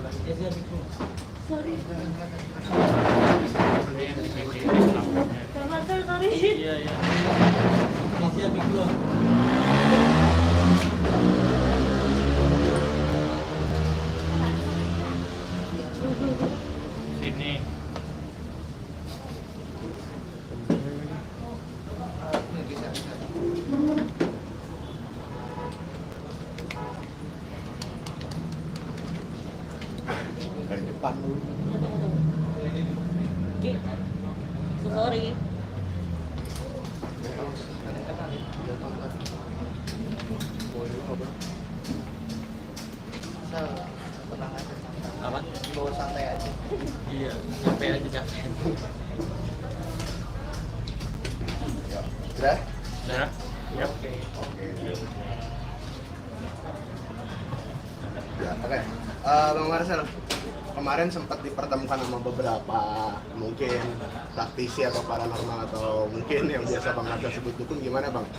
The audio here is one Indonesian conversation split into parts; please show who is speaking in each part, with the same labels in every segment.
Speaker 1: Sorry. Sorry.
Speaker 2: Iya, iya. Sini.
Speaker 3: Dari depan dulu.
Speaker 1: Ki. So sorry.
Speaker 3: Tenang aja.
Speaker 2: Apa?
Speaker 3: Bawa santai aja.
Speaker 2: Iya, sampai aja capek.
Speaker 3: Udah?
Speaker 2: Udah? Yap.
Speaker 3: Ya, oke. Bang Marcel, kemarin sempat dipertemukan sama beberapa mungkin praktisi atau paranormal atau mungkin yang biasa Bang Marcel sebut dukun, gimana Bang?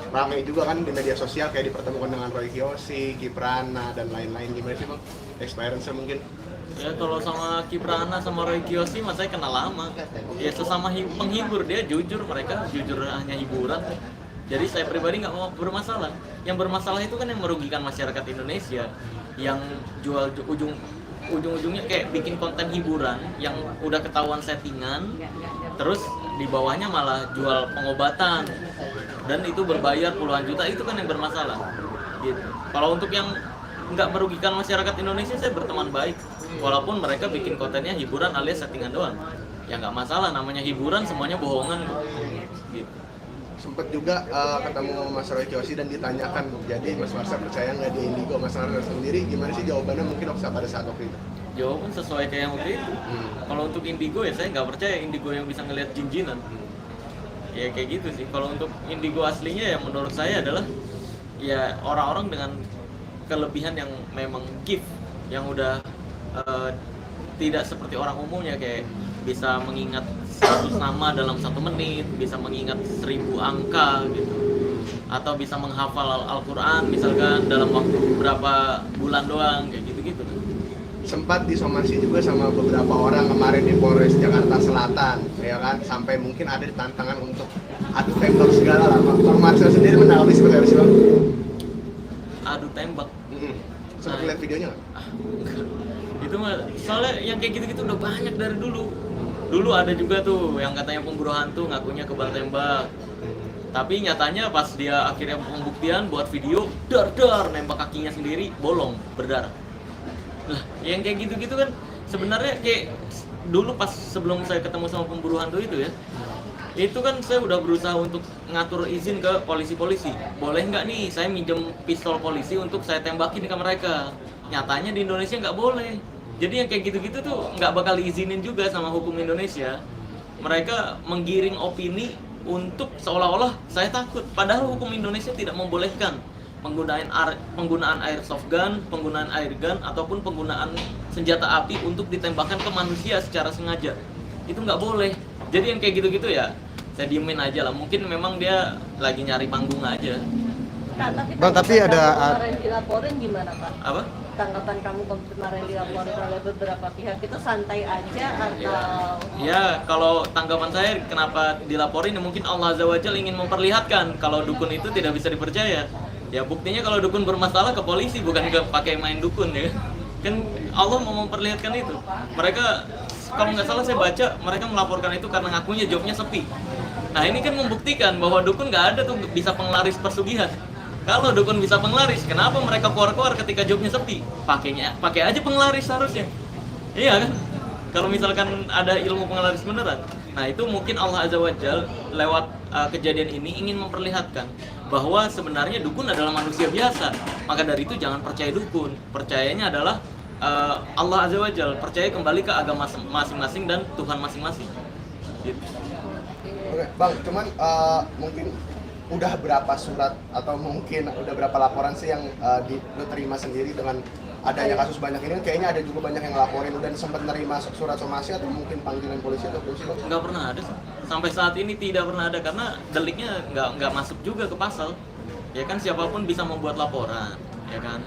Speaker 3: Ramai juga kan di media sosial kayak dipertemukan dengan Roy Kiyoshi, Kiprana dan lain-lain, gimana sih Bang? Experience-nya mungkin?
Speaker 2: Ya kalau sama Kiprana sama Roy Kiyoshi mas saya kenal lama. Ya sesama penghibur, dia jujur, mereka jujur hanya hiburan. Jadi saya pribadi nggak mau bermasalah. Yang bermasalah itu kan yang merugikan masyarakat Indonesia, yang jual ujung-ujungnya kayak bikin konten hiburan yang udah ketahuan settingan, terus di bawahnya malah jual pengobatan dan itu berbayar puluhan juta, itu kan yang bermasalah. Gitu. Kalau untuk yang nggak merugikan masyarakat Indonesia, saya berteman baik. Walaupun mereka bikin kontennya hiburan alias settingan doang, ya nggak masalah, namanya hiburan, semuanya bohongan. Gitu.
Speaker 3: Sempat juga ketemu Mas Roy Kiyoshi dan ditanyakan, jadi Mas Marcel percaya nggak di Indigo? Mas Marcel sendiri gimana sih jawabannya mungkin pada saat waktu itu?
Speaker 2: Jawaban sesuai kayak yang waktu itu. Kalau untuk indigo ya saya nggak percaya indigo yang bisa ngelihat jin-jinan. Ya kayak gitu sih. Kalau untuk indigo aslinya ya menurut saya adalah ya orang-orang dengan kelebihan yang memang gift, yang udah tidak seperti orang umumnya kayak bisa mengingat 100 nama dalam 1 menit, bisa mengingat 1000 angka gitu, atau bisa menghafal Al-Quran misalkan dalam waktu beberapa bulan doang, kayak gitu-gitu.
Speaker 3: Sempat disomasi juga sama beberapa orang kemarin di Polres Jakarta Selatan, ya kan, sampai mungkin ada tantangan untuk adu tembak segala lah. Bang Marcel sendiri menanggapi seperti apa sih Bang?
Speaker 2: Adu tembak.
Speaker 3: Sempat lihat videonya nggak?
Speaker 2: Itu mah soalnya yang kayak gitu-gitu udah banyak dari dulu. Dulu ada juga tuh yang katanya pemburu hantu ngakunya kebal tembak. Tapi nyatanya pas dia akhirnya pembuktian buat video, dar nembak kakinya sendiri, bolong, berdarah. Lah, yang kayak gitu-gitu kan sebenarnya kayak dulu pas sebelum saya ketemu sama pemburu hantu itu ya, itu kan saya udah berusaha untuk ngatur izin ke polisi-polisi. Boleh nggak nih saya minjem pistol polisi untuk saya tembakin ke mereka? Nyatanya di Indonesia nggak boleh. Jadi yang kayak gitu-gitu tuh nggak bakal diizinin juga sama hukum Indonesia. Mereka menggiring opini untuk seolah-olah saya takut. Padahal hukum Indonesia tidak membolehkan penggunaan airsoft gun, penggunaan air gun, ataupun penggunaan senjata api untuk ditembakkan ke manusia secara sengaja. Itu nggak boleh. Jadi yang kayak gitu-gitu ya saya diemin aja lah. Mungkin memang dia lagi nyari panggung aja.
Speaker 1: Bang, tapi
Speaker 4: ada
Speaker 1: kemarin dilaporin gimana Pak?
Speaker 2: Apa?
Speaker 1: Tanggapan kamu kemarin dilaporin oleh beberapa pihak itu santai aja atau?
Speaker 2: Ya, kalau tanggapan saya kenapa dilaporin ya mungkin Allah Azza wa Jalla ingin memperlihatkan kalau dukun itu tidak bisa dipercaya. Ya buktinya kalau dukun bermasalah ke polisi, bukan ke pakai main dukun ya. Kan Allah mau memperlihatkan itu. Mereka kalau nggak salah saya baca mereka melaporkan itu karena ngakunya jobnya sepi. Nah ini kan membuktikan bahwa dukun nggak ada tuh bisa penglaris pesugihan. Kalau dukun bisa penglaris, kenapa mereka keluar-keluar ketika jobnya sepi? Pakai aja penglaris harusnya. Iya kan? Kalau misalkan ada ilmu penglaris beneran. Nah itu mungkin Allah Azza wa Jalla lewat kejadian ini ingin memperlihatkan bahwa sebenarnya dukun adalah manusia biasa. Maka dari itu jangan percaya dukun. Percayanya adalah Allah Azza wa Jalla. Percaya kembali ke agama masing-masing dan Tuhan masing-masing. Gitu.
Speaker 3: Oke, Bang, cuman mungkin udah berapa surat atau mungkin udah berapa laporan sih yang lu terima sendiri dengan adanya kasus banyak ini? Kayaknya ada juga banyak yang ngelaporin dan sempat nerima surat somasi atau mungkin panggilan polisi atau polisi?
Speaker 2: Nggak pernah ada. Sampai saat ini tidak pernah ada karena deliknya nggak masuk juga ke pasal. Ya kan siapapun bisa membuat laporan. ya kan?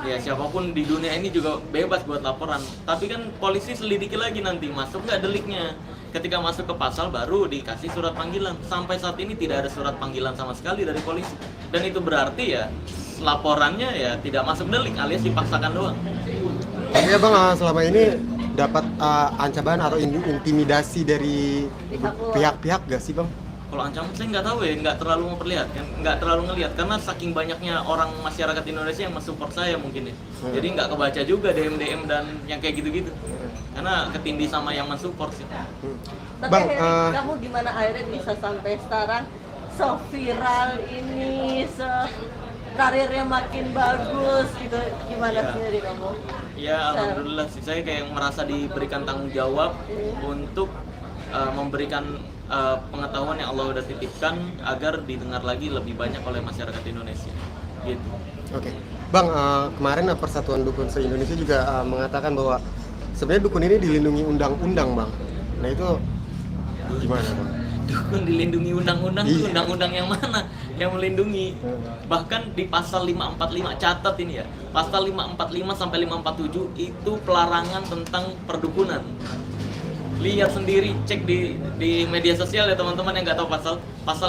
Speaker 2: Ya siapapun di dunia ini juga bebas buat laporan. Tapi kan polisi selidiki lagi nanti masuk nggak deliknya. Ketika masuk ke pasal baru dikasih surat panggilan. Sampai saat ini tidak ada surat panggilan sama sekali dari polisi. Dan itu berarti ya laporannya ya tidak masuk delik alias dipaksakan doang.
Speaker 4: Tapi ya Bang, selama ini dapat ancaman atau intimidasi dari pihak-pihak gak sih Bang?
Speaker 2: Kalau ancaman saya nggak tahu ya, nggak terlalu memperlihatkan, nggak terlalu ngelihat karena saking banyaknya orang masyarakat Indonesia yang mensupport saya mungkin ya. Jadi nggak kebaca juga DM dan yang kayak gitu-gitu. Karena ketindih sama yang mensupport sih.
Speaker 1: Tapi
Speaker 4: Bang,
Speaker 1: Heri, kamu gimana akhirnya bisa sampai sekarang so viral ini, karirnya makin bagus gitu, gimana sendiri kamu?
Speaker 2: Ya alhamdulillah sih, saya kayak merasa diberikan tanggung jawab untuk memberikan pengetahuan yang Allah udah titipkan agar didengar lagi lebih banyak oleh masyarakat Indonesia gitu.
Speaker 4: Oke. Bang, kemarin Persatuan Dukun se-Indonesia juga mengatakan bahwa sebenarnya dukun ini dilindungi undang-undang Bang. Nah itu gimana Bang?
Speaker 2: Dukun dilindungi undang-undang
Speaker 4: Iya.
Speaker 2: itu undang-undang yang mana yang melindungi? Bahkan di pasal 545, catat ini ya, pasal 545 sampai 547 itu pelarangan tentang perdukunan. Lihat sendiri, cek di media sosial ya teman-teman yang nggak tahu pasal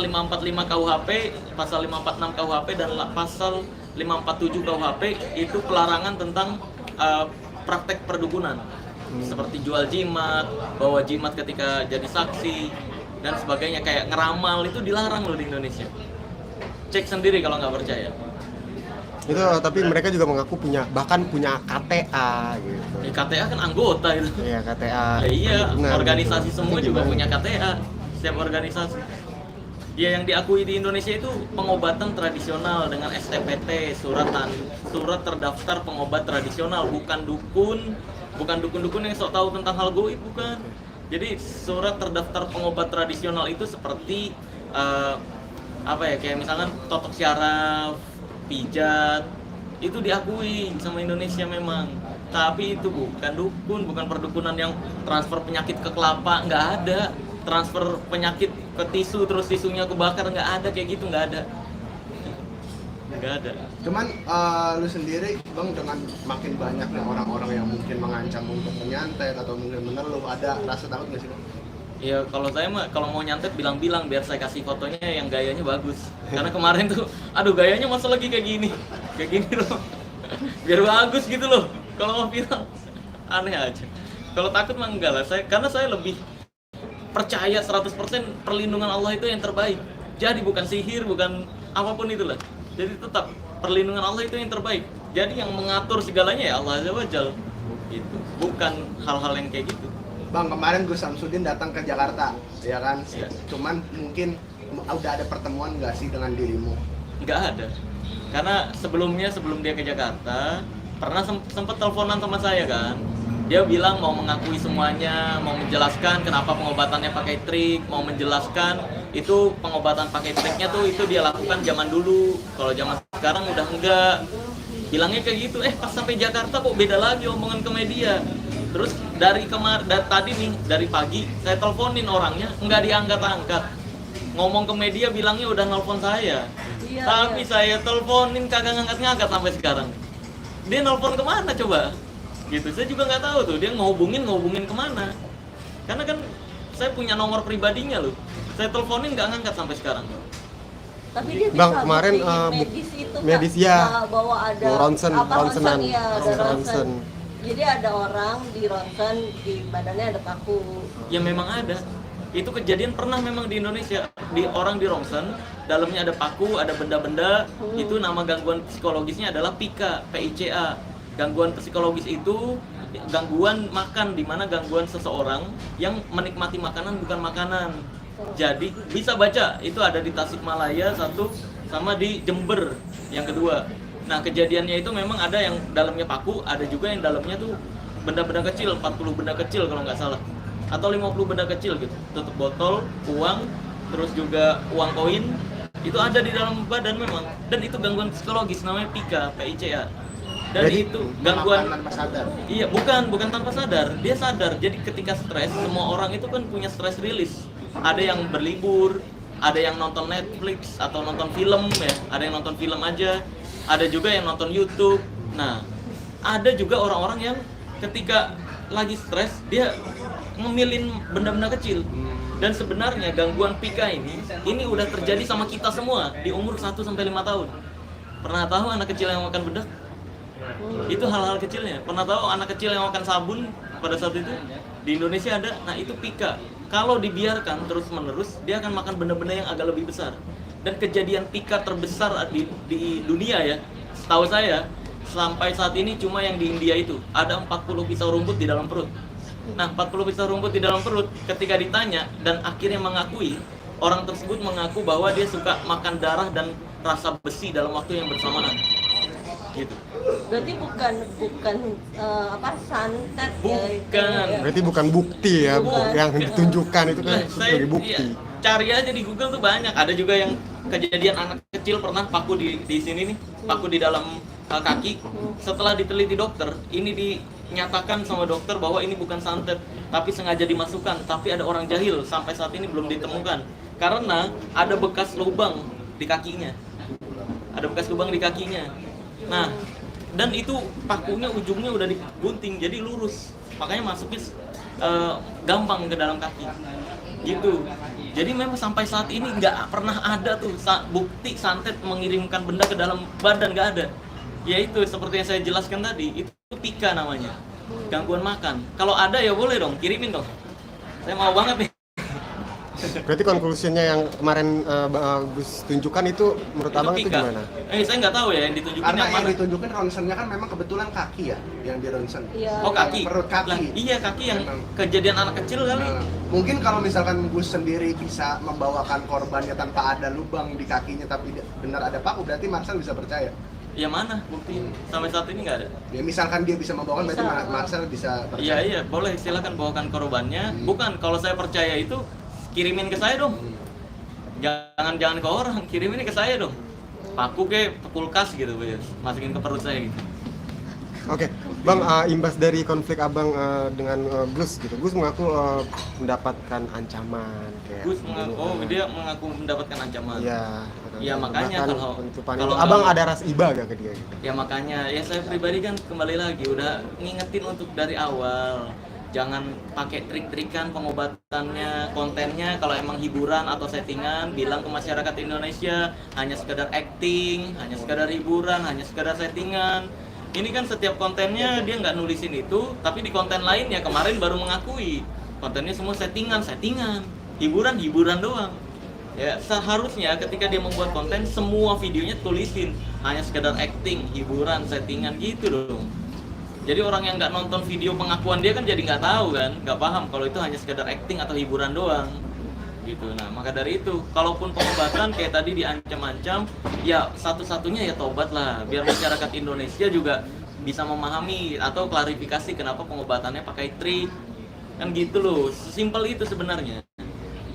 Speaker 2: 545 KUHP, pasal 546 KUHP dan pasal 547 KUHP itu pelarangan tentang praktek perdukunan. Seperti jual jimat, bawa jimat ketika jadi saksi dan sebagainya, kayak ngeramal itu dilarang loh di Indonesia. Cek sendiri kalau nggak percaya.
Speaker 4: Itu tapi mereka juga mengaku bahkan punya KTA gitu.
Speaker 2: Di KTA kan anggota itu.
Speaker 4: Iya, KTA.
Speaker 2: Ya iya,
Speaker 4: Benar,
Speaker 2: organisasi
Speaker 4: gitu.
Speaker 2: semua
Speaker 4: Itu
Speaker 2: juga
Speaker 4: gimana?
Speaker 2: punya KTA, setiap organisasi. Ya yang diakui di Indonesia itu pengobatan tradisional dengan STPT, surat terdaftar pengobat tradisional, bukan dukun yang sok tahu tentang hal goib, bukan. Jadi surat terdaftar pengobat tradisional itu seperti kayak misalkan totok syaraf, pijat, itu diakui sama Indonesia memang. Tapi itu bukan dukun, bukan perdukunan yang transfer penyakit ke kelapa, nggak ada. Transfer penyakit ke tisu, terus tisunya kebakar, nggak ada kayak gitu, nggak ada. Nggak ada.
Speaker 3: Cuman lu sendiri Bang, dengan makin banyaknya orang-orang yang mungkin mengancam untuk menyantet atau mungkin meneluh, ada rasa takut nggak sih Bang?
Speaker 2: Ya kalau saya mah kalau mau nyantet bilang-bilang biar saya kasih fotonya yang gayanya bagus. Karena kemarin tuh, aduh gayanya masa lagi kayak gini loh. Biar bagus gitu loh. Kalau mau viral, aneh aja. Kalau takut mah enggak lah. Karena saya lebih percaya 100% perlindungan Allah itu yang terbaik. Jadi bukan sihir, bukan apapun itulah. Jadi tetap perlindungan Allah itu yang terbaik. Jadi yang mengatur segalanya ya Allah Azza wa Jalla. Gitu. Bukan hal-hal yang kayak gitu.
Speaker 3: Bang, kemarin Gus Samsudin datang ke Jakarta, ya kan?
Speaker 2: Iya.
Speaker 3: Cuman mungkin udah ada pertemuan nggak sih dengan dirimu?
Speaker 2: Nggak ada. Karena sebelum dia ke Jakarta, pernah sempat teleponan sama saya kan. Dia bilang mau mengakui semuanya, mau menjelaskan kenapa pengobatannya pakai trik, mau menjelaskan itu pengobatan pakai triknya tuh itu dia lakukan zaman dulu. Kalau zaman sekarang udah enggak. Bilangnya kayak gitu. Pas sampai Jakarta kok beda lagi omongan ke media. Terus dari tadi nih, dari pagi saya teleponin orangnya, nggak diangkat-angkat. Ngomong ke media bilangnya udah nelpon saya.
Speaker 1: Iya,
Speaker 2: Tapi saya teleponin kagak ngangkat-ngangkat sampai sekarang. Dia nelpon kemana coba? Gitu, saya juga nggak tahu tuh dia ngehubungin kemana. Karena kan saya punya nomor pribadinya loh. Saya teleponin nggak ngangkat sampai sekarang.
Speaker 1: Tapi dia
Speaker 4: Bang,
Speaker 1: bisa
Speaker 4: kemarin,
Speaker 1: bukti medis itu
Speaker 4: medis,
Speaker 1: Kak,
Speaker 4: ya.
Speaker 1: bahwa ada
Speaker 4: Ronsenan.
Speaker 1: ya, ada
Speaker 4: Ronsen.
Speaker 1: ronsen. Jadi ada orang di ronsen di badannya ada paku.
Speaker 2: Ya memang ada. Itu kejadian pernah memang di Indonesia. Orang di ronsen, dalamnya ada paku, ada benda-benda. Itu nama gangguan psikologisnya adalah PICA, PICA. Gangguan psikologis itu gangguan makan, di mana gangguan seseorang yang menikmati makanan bukan makanan. Jadi bisa baca, itu ada di Tasikmalaya satu, sama di Jember yang kedua. Nah kejadiannya itu memang ada yang dalamnya paku, ada juga yang dalamnya tuh benda-benda kecil, 40 benda kecil kalau nggak salah, atau 50 benda kecil gitu, tutup botol, uang, terus juga uang koin, itu ada di dalam badan memang. Dan itu gangguan psikologis namanya PICA. Dan
Speaker 4: Jadi,
Speaker 2: itu gangguan
Speaker 3: tanpa sadar.
Speaker 2: Iya, bukan tanpa sadar. Dia sadar. Jadi ketika stres, semua orang itu kan punya stress release. Ada yang berlibur, ada yang nonton Netflix atau nonton film ya. Ada yang nonton film aja. ada juga yang nonton YouTube. Nah, ada juga orang-orang yang ketika lagi stres dia ngemilin benda-benda kecil. Dan sebenarnya gangguan pika ini udah terjadi sama kita semua di umur 1 sampai 5 tahun. Pernah tahu anak kecil yang makan bedak? Itu hal-hal kecilnya. Pernah tahu anak kecil yang makan sabun pada saat itu? Di Indonesia ada. Nah, itu pika. Kalau dibiarkan terus-menerus, dia akan makan benda-benda yang agak lebih besar. Dan kejadian pika terbesar di dunia ya, setahu saya sampai saat ini cuma yang di India itu ada 40 pisau rumput di dalam perut. Nah, 40 pisau rumput di dalam perut ketika ditanya dan akhirnya mengakui, orang tersebut mengaku bahwa dia suka makan darah dan rasa besi dalam waktu yang bersamaan. Gitu.
Speaker 1: Berarti bukan santet
Speaker 2: Bukan.
Speaker 1: ya.
Speaker 4: Berarti bukan bukti ya,
Speaker 1: Bukan.
Speaker 4: yang ditunjukkan itu kan sebagai bukti.
Speaker 2: Iya, cari aja di Google tuh banyak. Ada juga yang kejadian anak kecil pernah paku di sini nih, paku di dalam kaki. Setelah diteliti dokter, ini dinyatakan sama dokter bahwa ini bukan santet, tapi sengaja dimasukkan. Tapi ada orang jahil sampai saat ini belum ditemukan karena ada bekas lubang di kakinya. Ada bekas lubang di kakinya. Nah, dan itu pakunya ujungnya udah digunting jadi lurus. Makanya masuknya gampang ke dalam kaki. Gitu. Jadi memang sampai saat ini nggak pernah ada tuh bukti santet mengirimkan benda ke dalam badan, nggak ada. Yaitu seperti yang saya jelaskan tadi, itu pika namanya, gangguan makan. Kalau ada ya boleh dong, kirimin dong. Saya mau banget nih.
Speaker 4: Berarti konklusinya yang kemarin Gus tunjukkan itu menurut abang itu
Speaker 2: pika.
Speaker 4: gimana?
Speaker 2: Saya nggak tahu ya yang ditunjukin
Speaker 3: Karena
Speaker 2: yang
Speaker 3: yang
Speaker 2: mana.
Speaker 3: ditunjukin ronsennya kan memang kebetulan kaki ya, yang di ronsen.
Speaker 1: Iya.
Speaker 2: Oh, kaki.
Speaker 3: Perut kaki.
Speaker 2: Lah, iya kaki yang
Speaker 3: Memang.
Speaker 2: kejadian anak kecil kali.
Speaker 3: Nah, mungkin kalau misalkan Gus sendiri bisa membawakan korbannya tanpa ada lubang di kakinya tapi benar ada paku, berarti Marcel bisa percaya.
Speaker 2: Ya mana bukti sampai saat ini nggak ada.
Speaker 3: Ya misalkan dia bisa membawakan, berarti
Speaker 1: Bisa.
Speaker 3: Marcel bisa percaya.
Speaker 2: Iya boleh, silakan bawakan korbannya. Bukan, kalau saya percaya itu kirimin ke saya dong. Jangan ke orang, kirimin ke saya dong. Paku ke kulkas gitu, masukin ke perut saya gitu.
Speaker 4: Oke, Bang, imbas dari konflik abang dengan Gus gitu, Gus mengaku mendapatkan ancaman kayak
Speaker 2: Gus mengaku, dia mengaku mendapatkan ancaman.
Speaker 4: Iya.
Speaker 2: Ya, makanya
Speaker 4: bahkan
Speaker 2: kalau-
Speaker 4: penutupan
Speaker 2: kalau
Speaker 4: itu, abang
Speaker 2: nggak-
Speaker 4: ada ras iba gak ke dia? Gitu?
Speaker 2: Ya makanya, ya saya pribadi kan kembali lagi udah ngingetin untuk dari awal. Jangan pakai trik-trikan pengobatannya, kontennya. Kalau emang hiburan atau settingan, bilang ke masyarakat Indonesia hanya sekedar acting, hanya sekedar hiburan, hanya sekedar settingan. Ini kan setiap kontennya dia nggak nulisin itu, tapi di konten lain ya kemarin baru mengakui kontennya semua settingan, hiburan doang. Ya seharusnya ketika dia membuat konten semua videonya tulisin hanya sekedar acting, hiburan, settingan gitu dong. Jadi orang yang nggak nonton video pengakuan dia kan jadi nggak tahu kan, nggak paham kalau itu hanya sekedar acting atau hiburan doang. Gitu. Nah, maka dari itu, kalaupun pengobatan kayak tadi diancam-ancam, ya satu-satunya ya tobat lah, biar masyarakat Indonesia juga bisa memahami atau klarifikasi kenapa pengobatannya pakai trik. Kan gitu loh, sesimpel itu sebenarnya.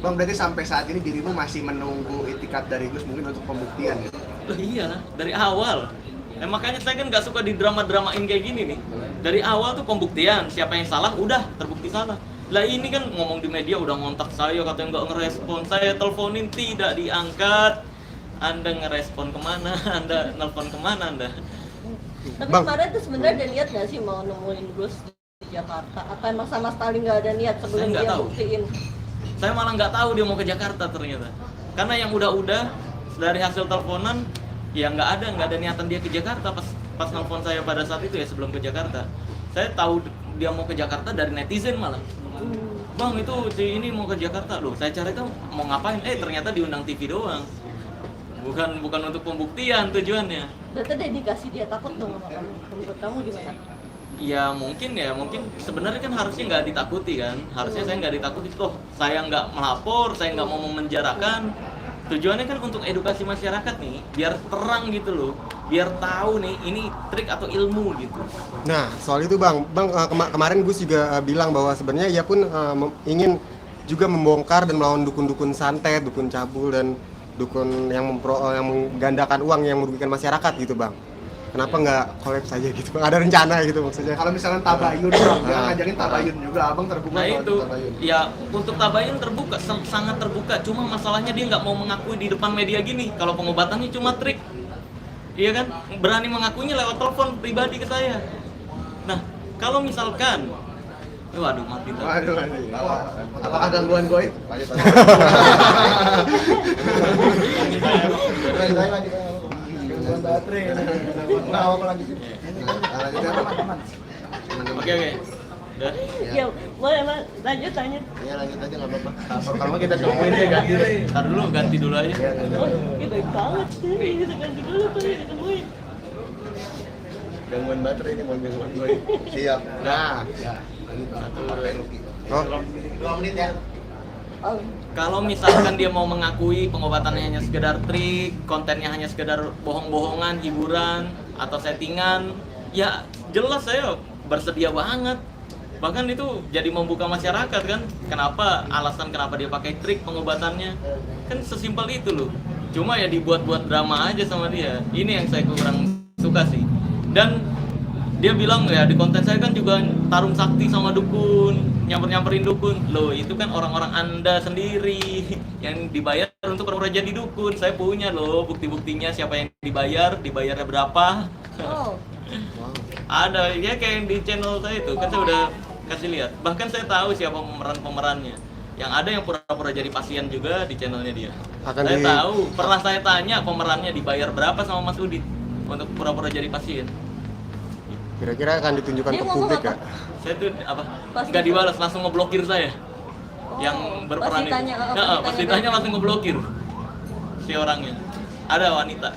Speaker 3: Bang, berarti sampai saat ini dirimu masih menunggu itikat dari Gus mungkin untuk pembuktian ya?
Speaker 2: Loh iya, dari awal. Makanya saya kan nggak suka di drama-dramain kayak gini nih. Dari awal tuh pembuktian, siapa yang salah, udah terbukti salah. Lah ini kan ngomong di media udah ngontak saya, katanya nggak ngerespon. Saya teleponin tidak diangkat. Anda ngerespon kemana? Anda nelpon kemana Anda?
Speaker 1: Tapi
Speaker 4: Bang.
Speaker 1: kemarin tuh sebenarnya ada niat nggak sih mau nemuin Gus di Jakarta? Atau emang sama sekali nggak ada niat sebelum
Speaker 2: Saya nggak
Speaker 1: dia
Speaker 2: tahu.
Speaker 1: buktiin?
Speaker 2: Saya malah nggak tahu dia mau ke Jakarta ternyata. Karena yang udah dari hasil teleponan, ya nggak ada niatan dia ke Jakarta pas nelpon saya pada saat itu ya sebelum ke Jakarta. Saya tahu dia mau ke Jakarta dari netizen malah. Bang itu si ini mau ke Jakarta loh. Saya cari tahu mau ngapain? Ternyata diundang TV doang. Bukan untuk pembuktian tujuannya.
Speaker 1: Berarti ada indikasi dia takut dong sama kamu. Menurut kamu gimana?
Speaker 2: Ya mungkin sebenarnya kan harusnya nggak ditakuti kan. Harusnya saya nggak ditakuti toh. Saya nggak melapor, saya nggak mau memenjarakan. Tujuannya kan untuk edukasi masyarakat nih, biar terang gitu loh, biar tahu nih ini trik atau ilmu gitu.
Speaker 4: Nah, soal itu Bang, kemarin Gus juga bilang bahwa sebenarnya ia pun ingin juga membongkar dan melawan dukun-dukun santet, dukun cabul dan dukun yang menggandakan uang yang merugikan masyarakat gitu Bang. Kenapa nggak collab saja gitu Bang? Ada rencana gitu maksudnya.
Speaker 3: Kalau misalkan tabayun, dia ngajakin tabayun juga, abang terbuka
Speaker 2: Nah
Speaker 3: kalau
Speaker 2: itu,
Speaker 3: tabayun.
Speaker 2: ya untuk tabayun terbuka, sangat terbuka. Cuma masalahnya dia nggak mau mengakui di depan media gini. Kalau pengobatannya cuma trik, Iya kan? Berani mengakuinya lewat telepon pribadi ke saya. Nah, kalau misalkan waduh mati tuh.
Speaker 3: Waduh, apakah gangguan goib? Lanjut. Gangguan baterai. Nah, apa lagi? Lanjut apa?
Speaker 2: Oke. Udah.
Speaker 1: Ya, boleh Mas, lanjut.
Speaker 3: Ya lanjut aja nggak apa-apa. Pertama kita cobain deh ganti deh.
Speaker 2: Ntar dulu ganti dulu aja.
Speaker 3: Iya, ganti.
Speaker 1: Oh, ini baik banget sih, kita ganti dulu tuh, ditemuin.
Speaker 3: Gangguan baterai ini mau gangguan goib. Siap. Nah, ya. Lanjut Bang.
Speaker 4: Oh,
Speaker 3: 2 menit ya.
Speaker 1: Oh,
Speaker 2: Kalau misalkan dia mau mengakui pengobatannya hanya sekedar trik, kontennya hanya sekedar bohong-bohongan, hiburan atau settingan, ya jelas saya bersedia banget. Bahkan itu jadi membuka masyarakat kan. Alasan kenapa dia pakai trik pengobatannya. Kan sesimpel itu loh. Cuma ya dibuat-buat drama aja sama dia. Ini yang saya kurang suka sih. Dan dia bilang ya di konten saya kan juga tarung sakti sama dukun, nyamperin dukun. Loh, itu kan orang-orang Anda sendiri yang dibayar untuk pura-pura jadi dukun. Saya punya loh bukti-buktinya siapa yang dibayarnya berapa.
Speaker 1: oh.
Speaker 2: Ada ya kayak di channel saya itu kan saya udah kasih lihat. Bahkan saya tahu siapa pemerannya. Yang ada yang pura-pura jadi pasien juga di channelnya dia. Saya tahu, pernah saya tanya pemerannya dibayar berapa sama Mas Udin untuk pura-pura jadi pasien.
Speaker 4: kira-kira akan ditunjukkan
Speaker 1: Dia
Speaker 4: ke
Speaker 1: ngomong
Speaker 4: publik
Speaker 1: apa?
Speaker 4: ya?
Speaker 2: Saya tuh apa?
Speaker 1: Pas
Speaker 2: Nggak dibalas, langsung ngeblokir saya.
Speaker 1: Oh,
Speaker 2: Yang berperan
Speaker 1: pas
Speaker 2: itu.
Speaker 1: ditanya,
Speaker 2: Pas ditanya langsung ngeblokir si orangnya. Ada wanita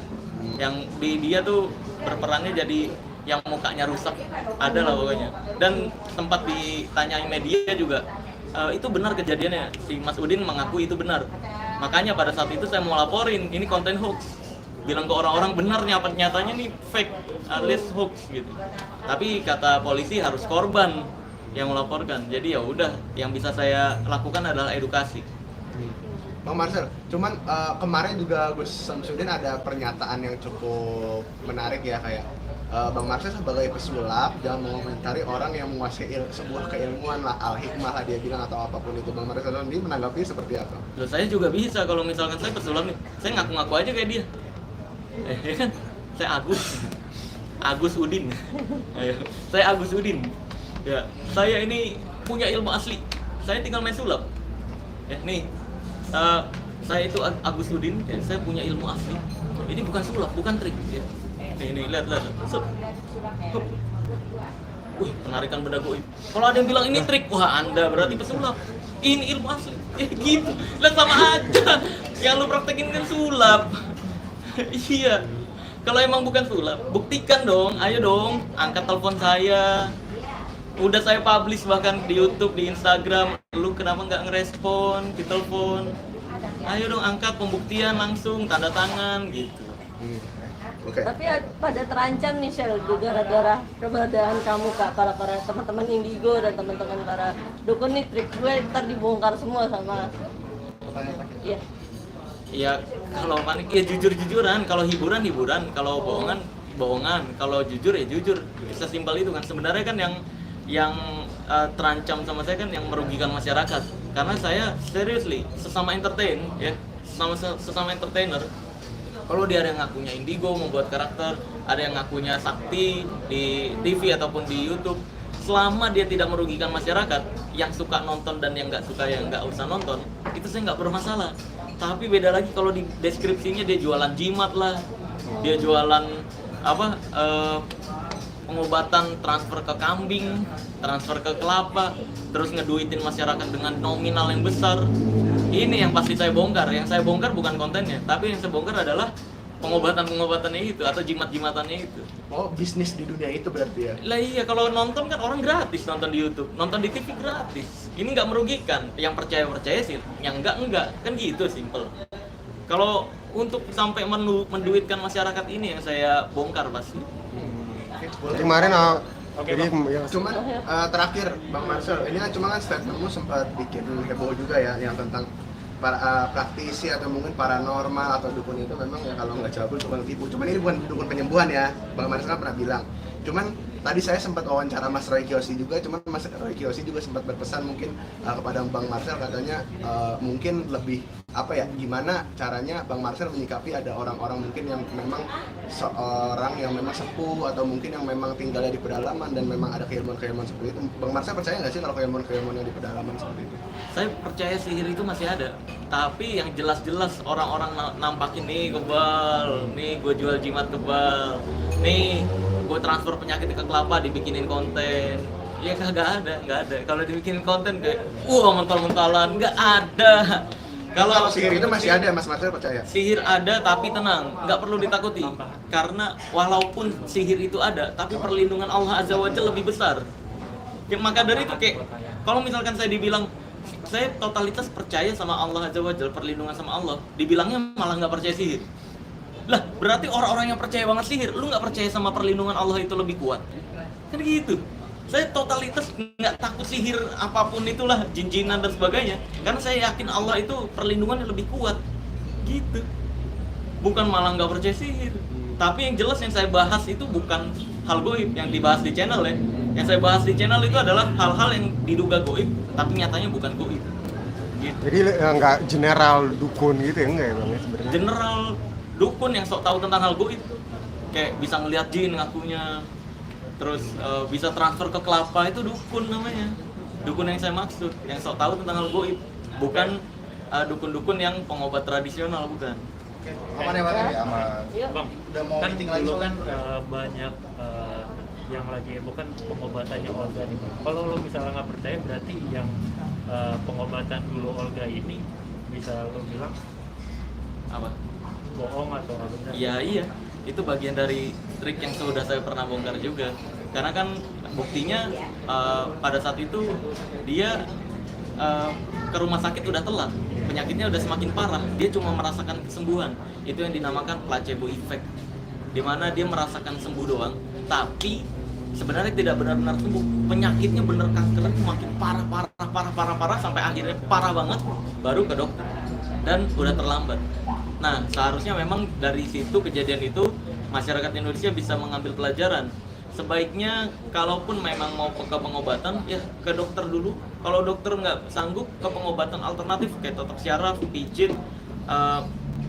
Speaker 2: yang dia tuh berperannya jadi yang mukanya rusak, ada lah pokoknya. Dan sempat ditanyain media juga, itu benar kejadiannya. Si Mas Udin mengaku itu benar. Makanya pada saat itu saya mau laporin, ini konten hoax. Bilang ke orang-orang benar nyatanya nih fake alias hoax gitu. Tapi kata polisi harus korban yang melaporkan. Jadi ya udah, yang bisa saya lakukan adalah edukasi.
Speaker 3: Bang Marcel, cuman kemarin juga Gus Samsudin ada pernyataan yang cukup menarik ya, kayak Bang Marcel sebagai pesulap jangan mengomentari orang yang menguasai sebuah keilmuan lah, al-hikmah lah dia bilang atau apapun itu. Bang Marcel sendiri menanggapi seperti apa?
Speaker 2: Loh, saya juga bisa kalau misalkan saya pesulap nih, saya ngaku-ngaku aja kayak dia. Ya kan? Saya Agus Udin. Ayo, saya Agus Udin. Ya, saya ini punya ilmu asli. Saya tinggal main sulap. Ya, nih. Saya itu Agus Udin, ya, saya punya ilmu asli. Ini bukan sulap, bukan trik ya. Nih, lihat. Set. Hup. Wih, penarikan benda goib. Kalau ada yang bilang ini trik, wah Anda berarti pesulap. Ini ilmu asli. Gitu. Lah sama aja. Yang lu praktekin kan sulap. Iya. Kalau emang bukan sulap, buktikan dong. Ayo dong, angkat telepon saya. Udah saya publish bahkan di YouTube, di Instagram. Lu kenapa nggak ngerespon di telepon? Ayo dong, angkat pembuktian langsung, tanda tangan gitu.
Speaker 3: Oke.
Speaker 1: Tapi pada terancam nih Shell, gara-gara keberadaan kamu kak, para teman-teman Indigo dan teman-teman para dukun nih, trik gue ntar dibongkar semua sama. Iya.
Speaker 2: Ya kalau panik ya jujur-jujuran, kalau hiburan, kalau bohongan, kalau jujur ya jujur. Sesimpel itu kan. Sebenarnya kan yang terancam sama saya kan yang merugikan masyarakat. Karena saya seriously sesama entertain ya, sesama entertainer. Kalau dia ada yang ngakunya Indigo membuat karakter, ada yang ngakunya sakti di TV ataupun di YouTube, selama dia tidak merugikan masyarakat, yang suka nonton dan yang nggak suka yang nggak usah nonton, itu saya nggak bermasalah. Tapi beda lagi kalau di deskripsinya dia jualan jimat lah, dia jualan pengobatan, transfer ke kambing, transfer ke kelapa, terus ngeduitin masyarakat dengan nominal yang besar. Ini yang pasti saya bongkar. Yang saya bongkar bukan kontennya, tapi yang saya bongkar adalah pengobatan-pengobatannya itu atau jimat-jimatannya itu.
Speaker 3: Oh, bisnis di dunia itu berarti ya?
Speaker 2: Lah iya, kalau nonton kan orang gratis nonton di YouTube, nonton di TV gratis. Ini nggak merugikan. Yang percaya sih, yang enggak kan gitu, simple. Kalau untuk sampai menduitkan masyarakat ini yang saya bongkar pasti.
Speaker 3: Boleh.
Speaker 4: Kemarin
Speaker 2: Oke,
Speaker 4: jadi
Speaker 2: Bang.
Speaker 4: ya,
Speaker 3: Cuman terakhir Bang Marcel, ini kan cuma kan statementmu sempat bikin heboh juga ya, yang tentang para praktisi atau mungkin paranormal atau dukun itu memang ya kalau nggak cabul tukang tipu. Cuman ini bukan dukun penyembuhan ya. Bang Marcel kan pernah bilang Cuman tadi saya sempat wawancara Mas Roy Kiyoshi juga, cuman Mas Roy Kiyoshi juga sempat berpesan mungkin kepada Bang Marcel, katanya mungkin lebih apa ya, gimana caranya Bang Marcel menyikapi ada orang-orang mungkin yang memang seorang yang memang sepuh atau mungkin yang memang tinggalnya di pedalaman dan memang ada keilmuan-keilmuan seperti itu. Bang Marcel percaya nggak sih kalau keilmuan-keilmuan yang di pedalaman seperti itu?
Speaker 2: Saya percaya sihir itu masih ada, tapi yang jelas-jelas orang-orang nampakin nih kebal, nih gue jual jimat kebal, nih gue transfer penyakit ke kelapa dibikinin konten, ya nggak ada. Kalau dibikinin konten kayak mental-mentalan, nggak ada.
Speaker 3: Kalau sihir itu masih ada, Mas Marcel percaya?
Speaker 2: Sihir ada, tapi tenang, nggak perlu ditakuti, karena walaupun sihir itu ada, tapi perlindungan Allah Azza wa Jalla lebih besar. Ya, maka dari itu kayak kalau misalkan saya dibilang saya totalitas percaya sama Allah Azza wa Jalla, perlindungan sama Allah, dibilangnya malah nggak percaya sihir. Lah, berarti orang-orang yang percaya banget sihir, lu nggak percaya sama perlindungan Allah itu lebih kuat? Kan gitu. Saya totalitas nggak takut sihir apapun itulah, jin-jinan dan sebagainya, karena saya yakin Allah itu perlindungannya lebih kuat. Gitu. Bukan malah nggak percaya sihir. Tapi yang jelas yang saya bahas itu bukan hal goib yang dibahas di channel ya. Yang saya bahas di channel itu adalah hal-hal yang diduga goib, tapi nyatanya bukan goib. Gitu.
Speaker 4: Jadi nggak general dukun gitu ya, enggak ya Bang ya sebenarnya?
Speaker 2: General dukun yang sok tahu tentang hal goib, kayak bisa ngelihat jin ngakunya, terus bisa transfer ke kelapa, itu dukun namanya. Dukun yang saya maksud, yang sok tahu tentang hal goib, bukan dukun-dukun yang pengobat tradisional, bukan.
Speaker 3: Aman ya Bang ya, aman.
Speaker 1: Yuk.
Speaker 5: Bang,
Speaker 3: Udah mau
Speaker 5: kan
Speaker 3: meeting lagi
Speaker 5: dulu
Speaker 3: soalnya.
Speaker 5: kan banyak yang lagi bukan pengobatannya Olga nih. Kalau lo misalnya nggak percaya, berarti yang pengobatan dulu Olga ini bisa lo bilang
Speaker 2: Apa?
Speaker 5: bohong atau nggak benar?
Speaker 2: Iya, itu bagian dari trik yang sudah saya pernah bongkar juga. Karena kan buktinya pada saat itu dia ke rumah sakit udah telat, penyakitnya udah semakin parah, dia cuma merasakan kesembuhan. Itu yang dinamakan placebo effect, dimana dia merasakan sembuh doang, tapi sebenarnya tidak benar-benar sembuh. Penyakitnya bener, kanker itu makin parah sampai akhirnya parah banget, baru ke dokter dan udah terlambat. Nah, seharusnya memang dari situ, kejadian itu, masyarakat Indonesia bisa mengambil pelajaran. Sebaiknya kalaupun memang mau ke pengobatan, ya ke dokter dulu. Kalau dokter nggak sanggup, ke pengobatan alternatif kayak totok syaraf, pijit,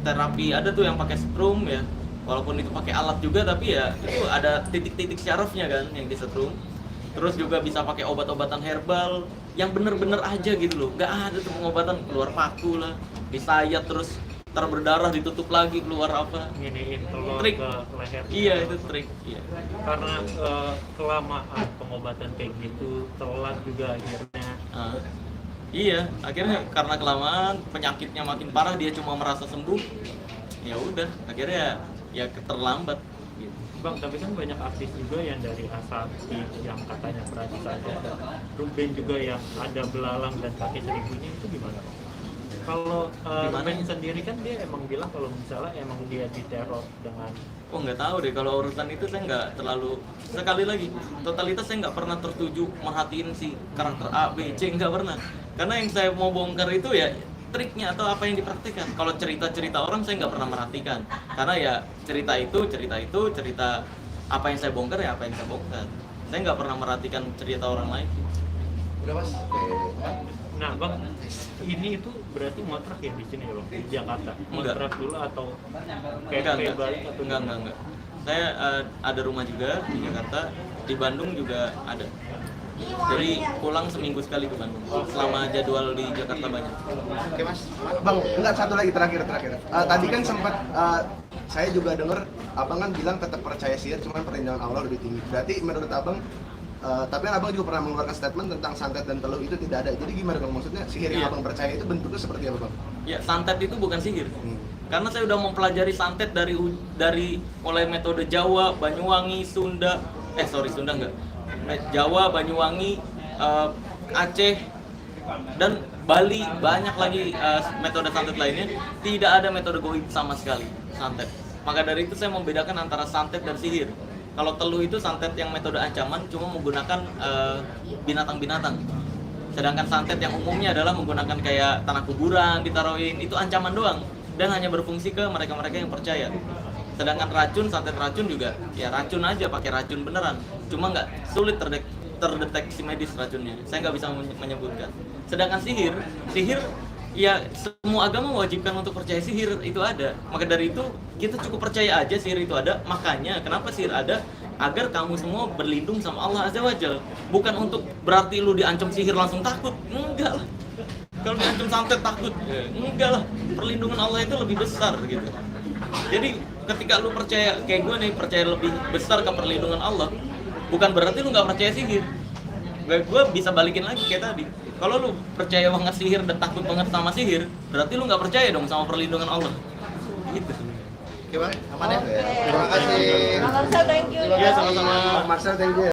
Speaker 2: terapi ada tuh yang pakai setrum ya. Walaupun itu pakai alat juga, tapi ya itu ada titik-titik syarafnya kan yang disetrum. Terus juga bisa pakai obat-obatan herbal yang bener-bener aja gitu loh. Nggak ada tuh pengobatan keluar paku lah, disayat terus berdarah, ditutup lagi, keluar apa.
Speaker 5: Nginiin telur
Speaker 2: Trik.
Speaker 5: ke leher.
Speaker 2: Iya, itu trik. Iya.
Speaker 5: Karena kelamaan pengobatan kayak gitu, telat juga akhirnya.
Speaker 2: Iya, akhirnya karena kelamaan penyakitnya makin parah, dia cuma merasa sembuh. Ya udah, akhirnya ya terlambat. Gitu.
Speaker 5: Bang, tapi kan banyak artis juga yang dari Asakti yang katanya pernah saja, Ruben juga yang ada belalang dan kaki seribunya, itu gimana Bang? Kalau Ruben sendiri kan dia emang bilang kalau misalnya emang dia diteror dengan
Speaker 2: Oh nggak tahu deh, kalau urusan itu saya nggak terlalu, sekali lagi totalitas saya nggak pernah tertuju merhatiin si karakter A, B, C, nggak pernah. Karena yang saya mau bongkar itu ya triknya atau apa yang dipraktikkan. Kalau cerita-cerita orang saya nggak pernah merhatikan, karena ya cerita apa yang saya bongkar ya apa yang saya bongkar. Saya nggak pernah merhatikan cerita orang lain.
Speaker 3: Udah Mas?
Speaker 5: Nah Bang, ini itu berarti ngontrak ya di sini ya Bang, di Jakarta? Ngontrak dulu atau kayak balik atau
Speaker 2: enggak. Saya ada rumah juga di Jakarta, di Bandung juga ada. Jadi pulang seminggu sekali ke Bandung, selama jadwal di Jakarta banyak.
Speaker 3: Oke Mas, Bang, enggak, satu lagi terakhir. Tadi kan sempat saya juga dengar Abang kan bilang tetap percaya sihir, cuman perlindungan Allah lebih tinggi. Berarti menurut Abang, tapi kan Abang juga pernah mengeluarkan statement tentang santet dan teluh itu tidak ada. Jadi gimana Bang, maksudnya sihir yang
Speaker 2: Iya.
Speaker 3: Abang percaya itu bentuknya seperti apa Bang?
Speaker 2: Ya, santet itu bukan sihir. Karena saya udah mempelajari santet dari mulai metode Jawa, Banyuwangi, Sunda enggak. Jawa, Banyuwangi, Aceh, dan Bali, banyak lagi metode santet lainnya. Tidak ada metode goib sama sekali santet. Maka dari itu saya membedakan antara santet dan sihir. Kalau teluh itu santet yang metode ancaman, cuma menggunakan binatang-binatang. Sedangkan santet yang umumnya adalah menggunakan kayak tanah kuburan ditaruhin, itu ancaman doang dan hanya berfungsi ke mereka-mereka yang percaya. Sedangkan racun, santet racun juga ya racun aja, pakai racun beneran. Cuma nggak sulit terdeteksi medis racunnya. Saya nggak bisa menyebutkan. Sedangkan sihir ya semua agama mewajibkan untuk percaya sihir itu ada. Maka dari itu kita cukup percaya aja sihir itu ada. Makanya kenapa sihir ada? Agar kamu semua berlindung sama Allah Azza wa Jalla. Bukan untuk berarti lu diancam sihir langsung takut. Enggak lah. Kalau diancam santet takut. Ya, enggak lah. Perlindungan Allah itu lebih besar gitu. Jadi ketika lu percaya kayak gue nih, percaya lebih besar ke perlindungan Allah, bukan berarti lu nggak percaya sihir. Gue bisa balikin lagi kayak tadi. Kalau lu percaya banget sihir dan takut banget sama sihir, berarti lu nggak percaya dong sama perlindungan Allah. Gitu.
Speaker 3: Oke bang, aman ya?
Speaker 1: Oke.
Speaker 3: Terima kasih.
Speaker 1: Bang Marcel, thank you.
Speaker 2: Iya, sama-sama.
Speaker 3: Bang Marcel, thank you.